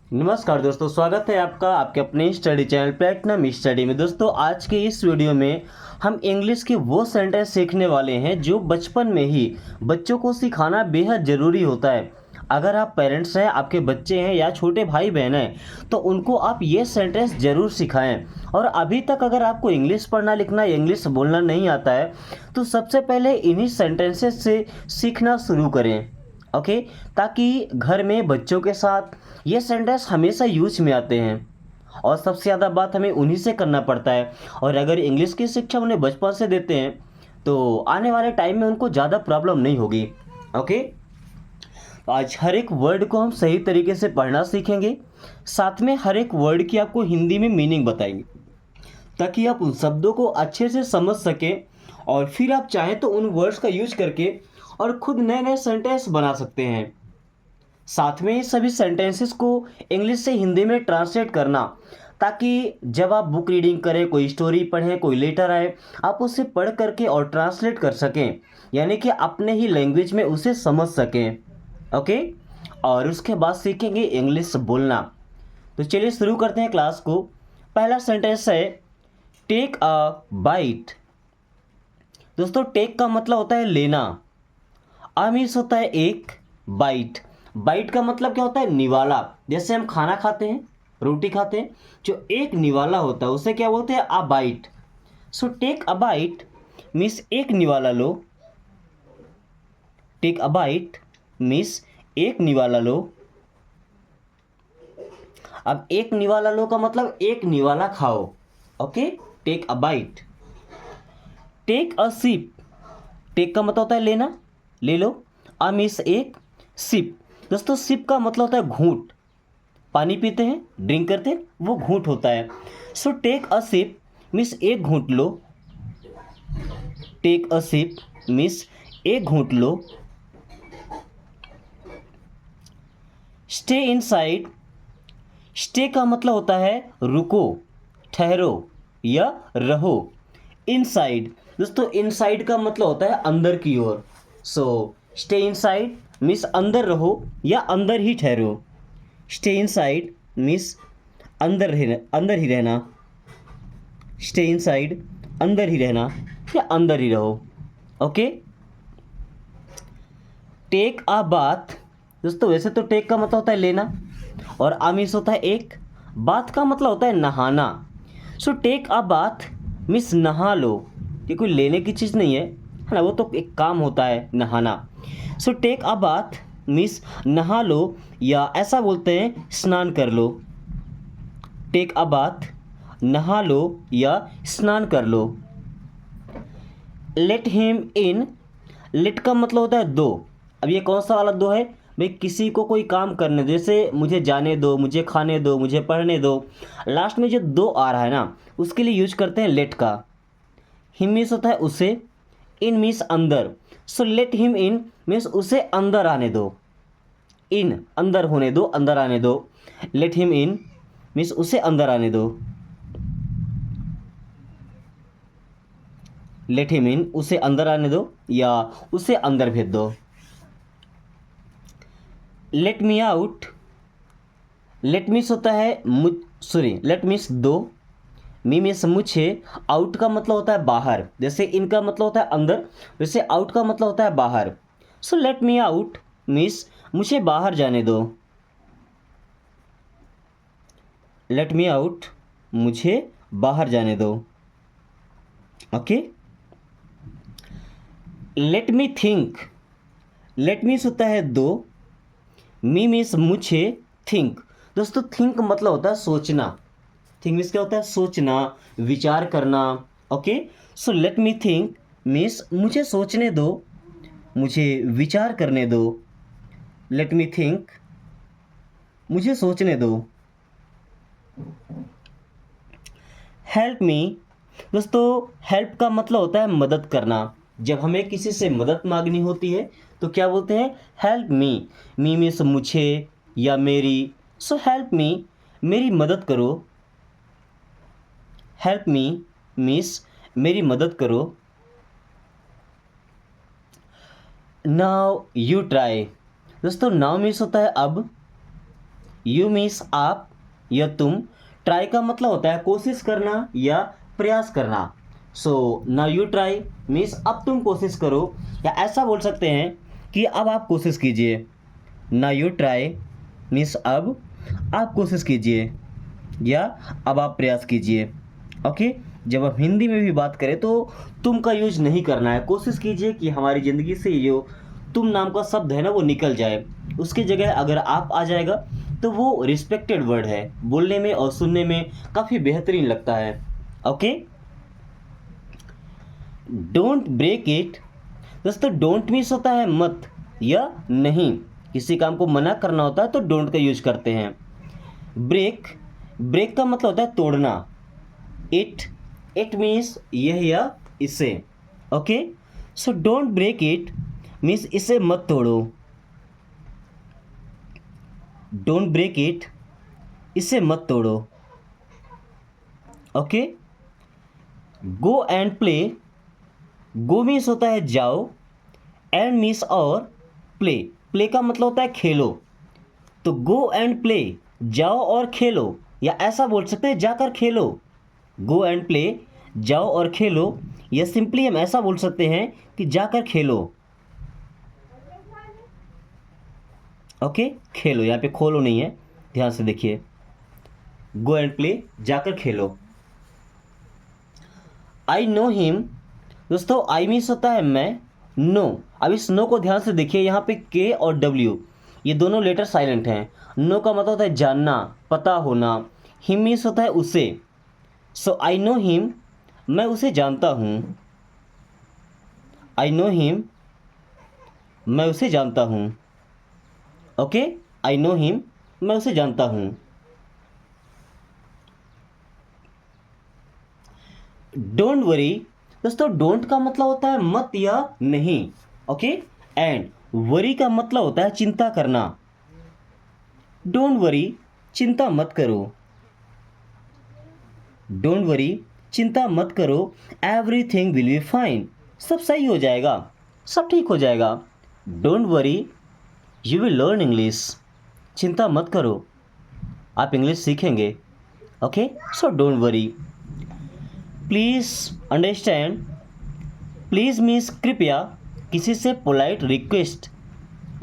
नमस्कार दोस्तों, स्वागत है आपका आपके अपने स्टडी चैनल प्लेटिनम स्टडी में। दोस्तों, आज के इस वीडियो में हम इंग्लिश के वो सेंटेंस सीखने वाले हैं जो बचपन में ही बच्चों को सिखाना बेहद ज़रूरी होता है। अगर आप पेरेंट्स हैं, आपके बच्चे हैं या छोटे भाई बहन हैं, तो उनको आप ये सेंटेंस ज़रूर सिखाएं। और अभी तक अगर आपको इंग्लिश पढ़ना लिखना इंग्लिश बोलना नहीं आता है, तो सबसे पहले इन्हीं सेंटेंसेस से सीखना शुरू करें। ओके, ताकि घर में बच्चों के साथ ये सेंटेंस हमेशा यूज में आते हैं। और सबसे ज़्यादा बात हमें उन्हीं से करना पड़ता है। और अगर इंग्लिश की शिक्षा उन्हें बचपन से देते हैं तो आने वाले टाइम में उनको ज़्यादा प्रॉब्लम नहीं होगी। ओके, तो आज हर एक वर्ड को हम सही तरीके से पढ़ना सीखेंगे। साथ में हर एक वर्ड की आपको हिंदी में मीनिंग बताएंगे, ताकि आप उन शब्दों को अच्छे से समझ सकें और फिर आप चाहें तो उन वर्ड्स का यूज करके और खुद नए नए सेंटेंस बना सकते हैं। साथ में सभी सेंटेंसेस को इंग्लिश से हिंदी में ट्रांसलेट करना, ताकि जब आप बुक रीडिंग करें, कोई स्टोरी पढ़ें, कोई लेटर आए, आप उसे पढ़ करके और ट्रांसलेट कर सकें, यानी कि अपने ही लैंग्वेज में उसे समझ सकें। ओके, और उसके बाद सीखेंगे इंग्लिश बोलना। तो चलिए शुरू करते हैं क्लास को। पहला सेंटेंस है टेक अ बाइट। दोस्तों, टेक का मतलब होता है लेना, मीन्स होता है एक, बाइट। बाइट का मतलब क्या होता है? निवाला। जैसे हम खाना खाते हैं, रोटी खाते हैं, जो एक निवाला होता है उसे क्या बोलते हैं? A bite. So take a bite means एक निवाला लो। टेक अ बाइट मीन्स एक निवाला लो। अब एक निवाला लो का मतलब एक निवाला खाओ। Okay, take a bite. Take a sip. Take का मतलब होता है लेना, ले लो। मीन्स एक, सिप। दोस्तों, सिप का मतलब होता है घूंट। पानी पीते हैं, ड्रिंक करते हैं, वो घूंट होता है। So take a sip means एक घूंट लो। टेक अ सिप मीन्स एक घूंट लो। Stay inside. स्टे का मतलब होता है रुको, ठहरो या रहो। इनसाइड, दोस्तों इनसाइड का मतलब होता है अंदर की ओर। सो स्टे इनसाइड मीन्स अंदर रहो या अंदर ही ठहरो। स्टे इनसाइड मीन्स अंदर ही रहना। स्टे इनसाइड अंदर ही रहना या अंदर ही रहो। Okay, take a bath. दोस्तों, वैसे तो टेक का मतलब होता है लेना और मीन्स होता है एक, बाथ का मतलब होता है नहाना। So take a bath means नहा लो। ये कोई लेने की चीज़ नहीं है ना, वो तो एक काम होता है नहाना। So take a bath means नहा लो, या ऐसा बोलते हैं स्नान कर लो। टेक अ बाथ, नहा लो या स्नान कर लो। Let him in. लेट का मतलब होता है दो। अब ये कौन सा वाला दो है? भाई किसी को कोई काम करने दो, जैसे मुझे जाने दो, मुझे खाने दो, मुझे पढ़ने दो। लास्ट में जो दो आ रहा है ना, उसके लिए यूज करते हैं लेट का। हिम मीन्स होता है उसे, इन मीन्स अंदर। सो लेट हिम इन मीन्स उसे अंदर आने दो। इन अंदर होने दो, अंदर आने दो। लेट हिम इन मीन्स उसे अंदर आने दो। लेट हिम इन उसे अंदर आने दो या उसे अंदर भेज दो। Let me out. Let means होता है लेट मीन्स दो। मी मीन्स मुझे, आउट का मतलब होता है बाहर। जैसे इनका मतलब होता है अंदर, वैसे आउट का मतलब होता है बाहर। So let me out means मुझे बाहर जाने दो। लेट मी आउट, मुझे बाहर जाने दो। Okay, let me think. Let means होता है दो, मी मीन्स मुझे, थिंक। दोस्तों, थिंक मतलब होता है सोचना। थिंक मीन्स क्या होता है? सोचना, विचार करना। Okay, so let me think means मुझे सोचने दो, मुझे विचार करने दो। लेट मी थिंक, मुझे सोचने दो। Help me. दोस्तों, हेल्प का मतलब होता है मदद करना। जब हमें किसी से मदद मांगनी होती है तो क्या बोलते हैं? Help me. मी मीन्स मुझे या मेरी। सो हेल्प मी, मेरी मदद करो। हेल्प मी मीन्स मेरी मदद करो। Now you try. दोस्तों, नाउ मीन्स होता है अब, यू मीन्स आप या तुम, ट्राई का मतलब होता है कोशिश करना या प्रयास करना। So now you try means अब तुम कोशिश करो, या ऐसा बोल सकते हैं कि अब आप कोशिश कीजिए। नाउ यू ट्राई मीन्स अब आप कोशिश कीजिए या अब आप प्रयास कीजिए। ओके, जब आप हिंदी में भी बात करें तो तुम का यूज नहीं करना है। कोशिश कीजिए कि हमारी ज़िंदगी से ये जो तुम नाम का शब्द है ना वो निकल जाए, उसकी जगह अगर आप आ जाएगा तो वो रिस्पेक्टेड वर्ड है, बोलने में और सुनने में काफ़ी बेहतरीन लगता है। Okay, don't break it. दोस्तों डोंट मीन्स होता है मत या नहीं, किसी काम को मना करना होता है तो डोंट का यूज करते हैं। ब्रेक, ब्रेक का मतलब होता है तोड़ना। इट मीन्स यह या इसे। Okay, so don't break it means इसे मत तोड़ो। डोंट ब्रेक इट, इसे मत तोड़ो। Okay, go and play. Go means होता है जाओ, एंड मीन्स और, प्ले, प्ले का मतलब होता है खेलो। तो गो एंड प्ले, जाओ और खेलो, या ऐसा बोल सकते हैं जाकर खेलो। गो एंड प्ले, जाओ और खेलो, या सिंपली हम ऐसा बोल सकते हैं कि जाकर खेलो। ओके, खेलो, यहाँ पे खोलो नहीं है, ध्यान से देखिए। गो एंड प्ले, जाकर खेलो। I know him. दोस्तों आई मीन्स होता है मैं, नो, अब इस नो को ध्यान से देखिए, यहाँ पे के और डब्ल्यू ये दोनों लेटर साइलेंट हैं। नो का मतलब होता है जानना, पता होना। हिम मीन्स होता है उसे। सो आई नो हिम, मैं उसे जानता हूँ। आई नो हिम, मैं उसे जानता हूँ। ओके, आई नो हिम, मैं उसे जानता हूँ। Don't worry. दोस्तों डोंट का मतलब होता है मत या नहीं। ओके, एंड वरी का मतलब होता है चिंता करना। डोंट वरी, चिंता मत करो। डोंट वरी, चिंता मत करो। एवरीथिंग विल बी फाइन, सब सही हो जाएगा, सब ठीक हो जाएगा। Don't worry, you will learn English. चिंता मत करो, आप इंग्लिश सीखेंगे। Okay, so don't worry. Please understand. Please means कृपया, किसी से पोलाइट रिक्वेस्ट,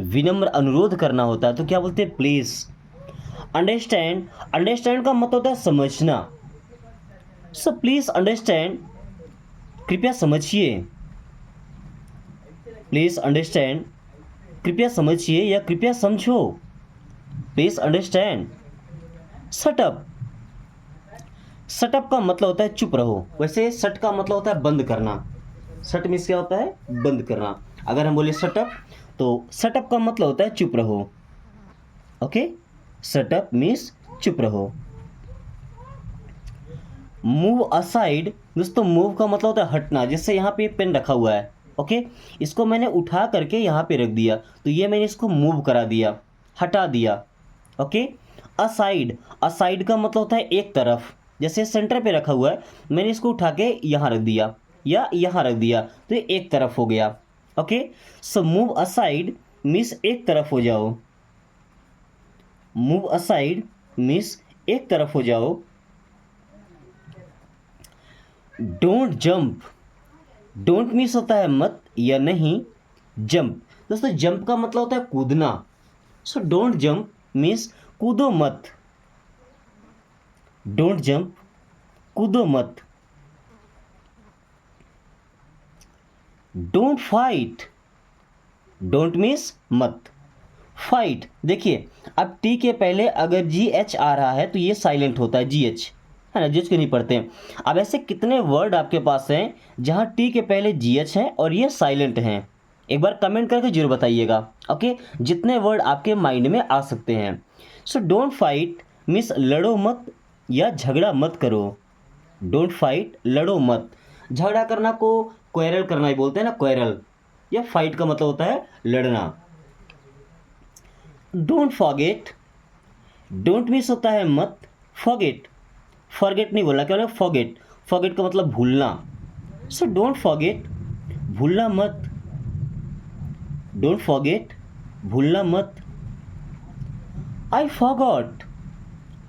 विनम्र अनुरोध करना होता है तो क्या बोलते हैं, प्लीज़। अंडरस्टैंड, अंडरस्टैंड का मतलब होता है समझना। सो प्लीज़ अंडरस्टैंड, कृपया समझिए। प्लीज़ अंडरस्टैंड, कृपया समझिए या कृपया समझो। Please understand. Shut up, shut up का मतलब होता है चुप रहो। वैसे शट का मतलब होता है बंद करना। शट मीन्स क्या होता है, बंद करना। अगर हम बोले शट अप तो शट अप का मतलब होता है चुप रहो। ओके, शट अप मीन्स चुप रहो। Move aside. दोस्तों मूव का मतलब होता है हटना। जैसे यहाँ पे पेन रखा हुआ है, ओके, इसको मैंने उठा करके यहाँ पे रख दिया तो ये मैंने इसको मूव करा दिया, हटा दिया। ओके, असाइड, असाइड का मतलब होता है एक तरफ। जैसे सेंटर पे रखा हुआ है, मैंने इसको उठा के यहाँ रख दिया या यहाँ रख दिया तो ये एक तरफ हो गया। Okay, so move aside means एक तरफ हो जाओ। मूव असाइड मीन्स एक तरफ हो जाओ। डोंट जंप, डोंट मीन्स होता है मत या नहीं। जंप, दोस्तों जंप का मतलब होता है कूदना। सो डोंट जंप मीन्स कूदो मत। डोंट जंप, कूदो मत। डोंट फाइट, डोंट मीन्स मत। फाइट, देखिए अब टी के पहले अगर जी एच आ रहा है तो ये साइलेंट होता है, जी एच है ना, जिसको नहीं पढ़ते हैं। अब ऐसे कितने वर्ड आपके पास हैं जहाँ टी के पहले जी एच है और ये साइलेंट हैं, एक बार कमेंट करके जरूर बताइएगा। ओके, जितने वर्ड आपके माइंड में आ सकते हैं। सो डोंट फाइट मीन्स लड़ो मत या झगड़ा मत करो। डोंट फाइट, लड़ो मत। झगड़ा करना को क्वेरल करना ही बोलते हैं ना, क्वेरल, या फाइट का मतलब होता है लड़ना। डोंट फॉरगेट, डोंट मीन्स होता है मत, फॉरगेट, फॉरगेट नहीं बोलना, क्या बोला, फॉरगेट, फॉरगेट का मतलब भूलना। सो डोंट फॉरगेट, भूलना मत। डोंट फॉरगेट, भूलना मत। आई फॉरगॉट,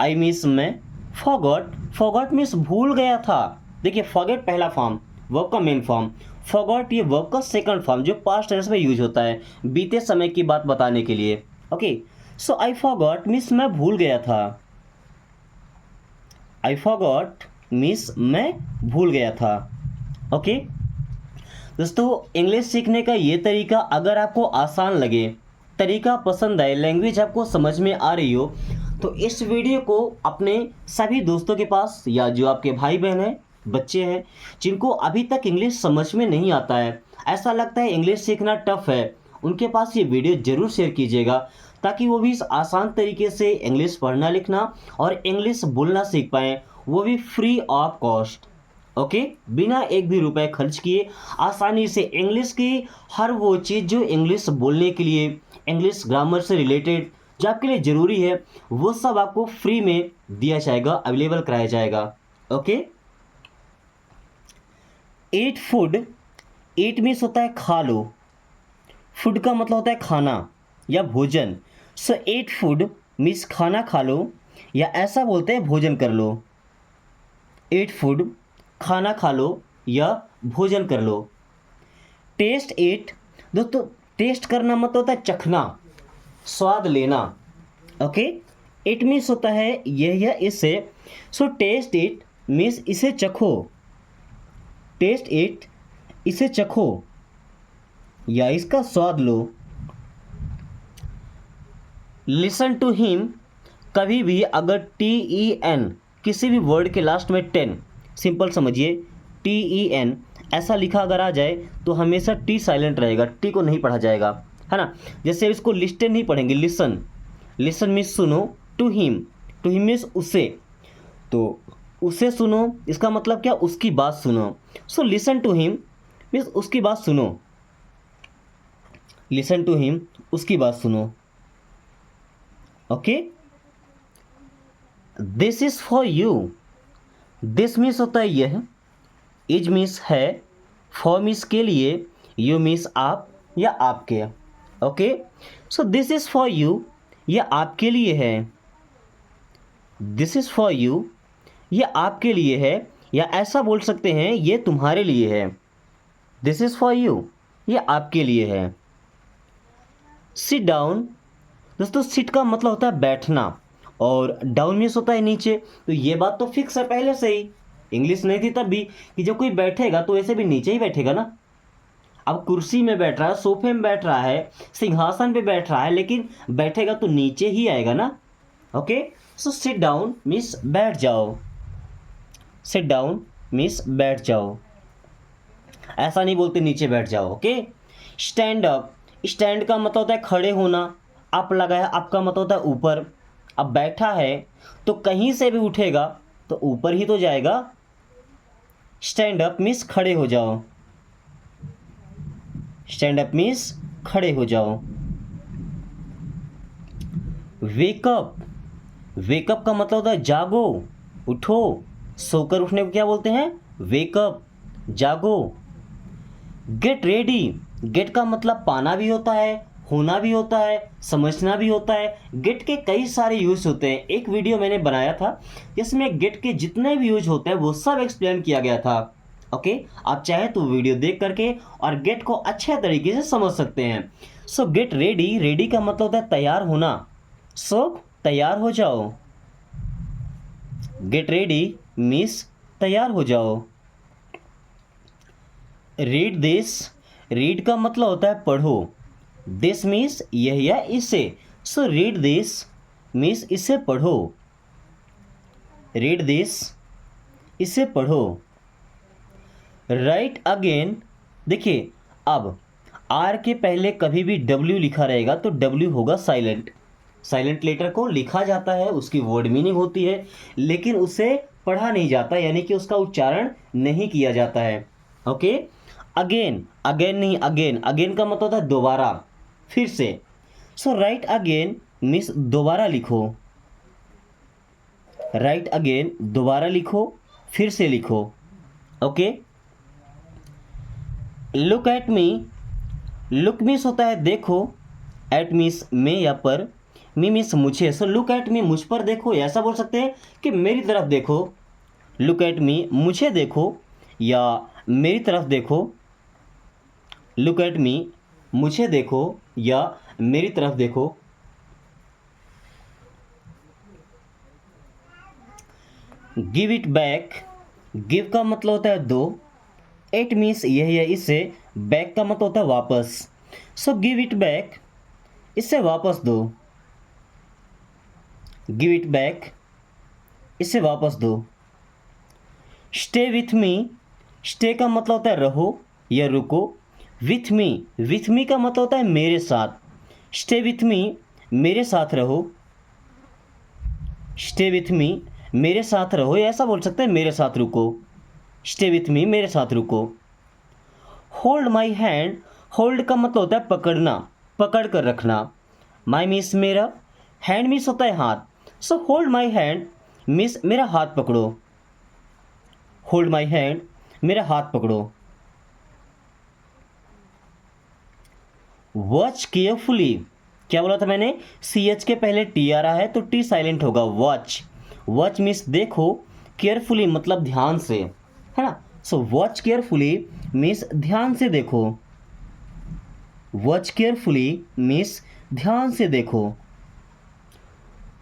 आई मीन्स मैं, फॉरगॉट, फॉरगॉट मीन्स भूल गया था। देखिए फॉरगेट पहला फॉर्म, वर्ब का मेन फॉर्म, फॉरगॉट ये वर्ब का सेकंड फॉर्म जो पास्ट टेंस में यूज होता है बीते समय की बात बताने के लिए। Okay, so I forgot means मैं भूल गया था। आई फॉरगॉट मीन्स मैं भूल गया था। ओके दोस्तों, इंग्लिश सीखने का ये तरीका अगर आपको आसान लगे, तरीका पसंद आए, लैंग्वेज आपको समझ में आ रही हो, तो इस वीडियो को अपने सभी दोस्तों के पास, या जो आपके भाई बहन हैं, बच्चे हैं, जिनको अभी तक इंग्लिश समझ में नहीं आता है, ऐसा लगता है इंग्लिश सीखना टफ है, उनके पास ये वीडियो ज़रूर शेयर कीजिएगा, ताकि वो भी इस आसान तरीके से इंग्लिश पढ़ना लिखना और इंग्लिश बोलना सीख पाएँ, वो भी फ्री ऑफ कॉस्ट। ओके, बिना एक भी रुपए खर्च किए आसानी से इंग्लिश की हर वो चीज़ जो इंग्लिश बोलने के लिए, इंग्लिश ग्रामर से रिलेटेड जो आपके लिए ज़रूरी है, वो सब आपको फ्री में दिया जाएगा, अवेलेबल कराया जाएगा। ओके, ईट फूड, ईट मीन्स होता है खा लो, फूड का मतलब होता है खाना या भोजन। सो ईट फूड मीन्स खाना खा लो, या ऐसा बोलते हैं भोजन कर लो। ईट फूड खाना खा लो या भोजन कर लो। टेस्ट इट, दोस्तों टेस्ट करना मतलब होता है चखना, स्वाद लेना। ओके, इट मीन्स होता है यह या इससे। सो टेस्ट इट मीन्स इसे चखो, टेस्ट इट इसे चखो या इसका स्वाद लो। लिसन टू हिम, कभी भी अगर TEN किसी भी वर्ड के लास्ट में 10, सिंपल समझिए TEN ऐसा लिखा अगर आ जाए तो हमेशा टी साइलेंट रहेगा, टी को नहीं पढ़ा जाएगा, है ना। जैसे इसको लिस्टन नहीं पढ़ेंगे, लिसन, लिसन मीन्स सुनो, to him, to him means उसे, तो उसे सुनो, इसका मतलब क्या, उसकी बात सुनो। So listen to him means उसकी बात सुनो, लिसन टू हिम उसकी बात सुनो। Okay, this is for you, this means होता है यह, इज मीन्स है, फॉर मीन्स के लिए, यू मीन्स आप या आपके। Okay, so this is for you, ये आपके लिए है, दिस इज फॉर यू ये आपके लिए है, या ऐसा बोल सकते हैं ये तुम्हारे लिए है। दिस इज फॉर यू ये आपके लिए है। सिट डाउन, दोस्तों सिट का मतलब होता है बैठना, और डाउन मीन्स होता है नीचे, तो ये बात तो फिक्स है पहले से ही, इंग्लिश नहीं थी तब भी, कि जब कोई बैठेगा तो ऐसे भी नीचे ही बैठेगा ना। अब कुर्सी में बैठ रहा है, सोफे में बैठ रहा है, सिंहासन पे बैठ रहा है, लेकिन बैठेगा तो नीचे ही आएगा ना। Okay, so sit down means बैठ जाओ, सिट डाउन मीन्स बैठ जाओ, ऐसा नहीं बोलते नीचे बैठ जाओ। ओके, स्टैंड अप, स्टैंड का मतलब होता है खड़े होना, अप लगा है, अप का मतलब होता है ऊपर, अब बैठा है तो कहीं से भी उठेगा तो ऊपर ही तो जाएगा। स्टैंड अप मीन्स खड़े हो जाओ, स्टैंड अप मीन्स खड़े हो जाओ। वेकअप, वेकअप का मतलब होता है जागो, उठो, सोकर उठने को क्या बोलते हैं, वेकअप, जागो। गेट रेडी, गेट का मतलब पाना भी होता है, होना भी होता है, समझना भी होता है। गेट के कई सारे यूज होते हैं, एक वीडियो मैंने बनाया था जिसमें गेट के जितने भी यूज होते हैं वो सब एक्सप्लेन किया गया था। ओके, आप चाहे तो वीडियो देख करके और गेट को अच्छे तरीके से समझ सकते हैं। सो गेट रेडी, रेडी का मतलब होता है तैयार होना, सो तैयार हो जाओ। गेट रेडी मीन्स तैयार हो जाओ। रीड दिस, रीड का मतलब होता है पढ़ो, दिस मीन्स यह या इसे, सो रीड दिस मीन्स इसे पढ़ो, रीड दिस इसे पढ़ो। राइट अगेन, देखिए अब आर के पहले कभी भी W लिखा रहेगा तो W होगा साइलेंट, साइलेंट लेटर को लिखा जाता है, उसकी वर्ड मीनिंग होती है, लेकिन उसे पढ़ा नहीं जाता, यानी कि उसका उच्चारण नहीं किया जाता है। ओके, अगेन, अगेन नहीं अगेन, अगेन का मतलब होता है दोबारा, फिर से। सो राइट अगेन मीन्स दोबारा लिखो, राइट अगेन दोबारा लिखो, फिर से लिखो। Okay, look at me, look means होता है देखो, एट मीन्स में या पर, मी मीन्स मुझे, सो लुक एट मी मुझ पर देखो, ऐसा बोल सकते हैं कि मेरी तरफ देखो, लुक एट मी मुझे देखो या मेरी तरफ देखो, लुक एट मी मुझे देखो या मेरी तरफ देखो। गिव इट बैक, गिव का मतलब होता है दो, इट मीन्स यह है इससे, बैक का मतलब होता है वापस, सो गिव इट बैक इससे वापस दो, गिव इट बैक इससे वापस दो। स्टे विथ मी, स्टे का मतलब होता है रहो या रुको, विथ मी का मतलब होता है मेरे साथ, स्टे विथ मी मेरे साथ रहो, स्टे विथ मी मेरे साथ रहो, या ऐसा बोल सकते हैं मेरे साथ रुको, स्टे विथ मी मेरे साथ रुको। होल्ड माई हैंड, होल्ड का मतलब होता है पकड़ना, पकड़ कर रखना, माई मीन्स मेरा, हैंड मीन्स होता है हाथ, so hold my hand means मेरा हाथ पकड़ो, होल्ड माई हैंड मेरा हाथ पकड़ो। वॉच केयरफुली, क्या बोला था मैंने, सी एच के पहले टी आ रहा है तो टी साइलेंट होगा, वॉच, वॉच मीन्स देखो, केयरफुली मतलब ध्यान से, है ना, सो वॉच केयरफुली मीन्स ध्यान से देखो, वॉच केयरफुली मीन्स ध्यान से देखो।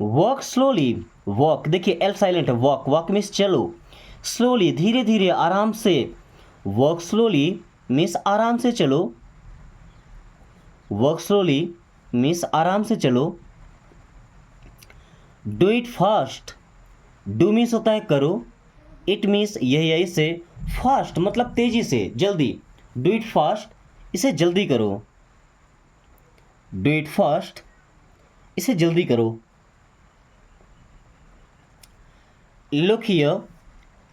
वॉक स्लोली, वॉक देखिए एल साइलेंट है, वॉक, वॉक मीन्स चलो, स्लोली धीरे धीरे आराम से, वॉक स्लोली मीन्स आराम से चलो, वॉक स्लोली मीन्स आराम से चलो। Do it fast, do means होता है करो, इट मीन्स यही है इसे, फास्ट मतलब तेजी से, जल्दी, डू इट फास्ट इसे जल्दी करो, डू इट फास्ट इसे जल्दी करो। लुक हियर,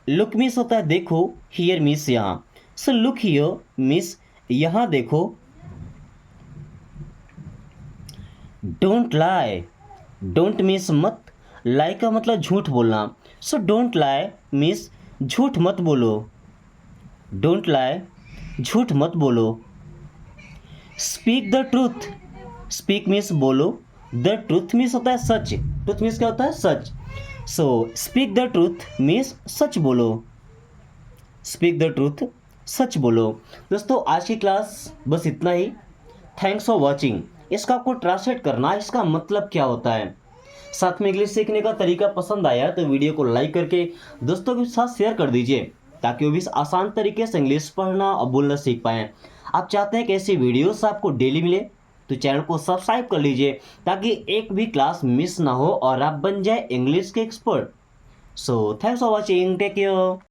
लुक मीन्स होता है देखो, हियर मीन्स यहाँ, सो लुक हियर मीन्स यहाँ देखो। डोंट लाई, डोंट मीन्स मत, लाई का मतलब झूठ बोलना, सो डोंट लाई मीन्स झूठ मत बोलो, डोंट लाई झूठ मत बोलो। Speak the truth, speak means बोलो, द ट्रूथ मीन्स होता है सच, ट्रूथ मीन्स क्या होता है सच, so speak the truth means सच बोलो, स्पीक द ट्रूथ सच बोलो। दोस्तों आज की क्लास बस इतना ही, थैंक्स फॉर वॉचिंग। इसका आपको ट्रांसलेट करना, इसका मतलब क्या होता है, साथ में इंग्लिश सीखने का तरीका पसंद आया तो वीडियो को लाइक करके दोस्तों के साथ शेयर कर दीजिए, ताकि वो भी आसान तरीके से इंग्लिश पढ़ना और बोलना सीख पाएँ। आप चाहते हैं कि ऐसी वीडियोस आपको डेली मिले तो चैनल को सब्सक्राइब कर लीजिए, ताकि एक भी क्लास मिस ना हो और आप बन जाए इंग्लिश के expert. So thanks for watching, take care.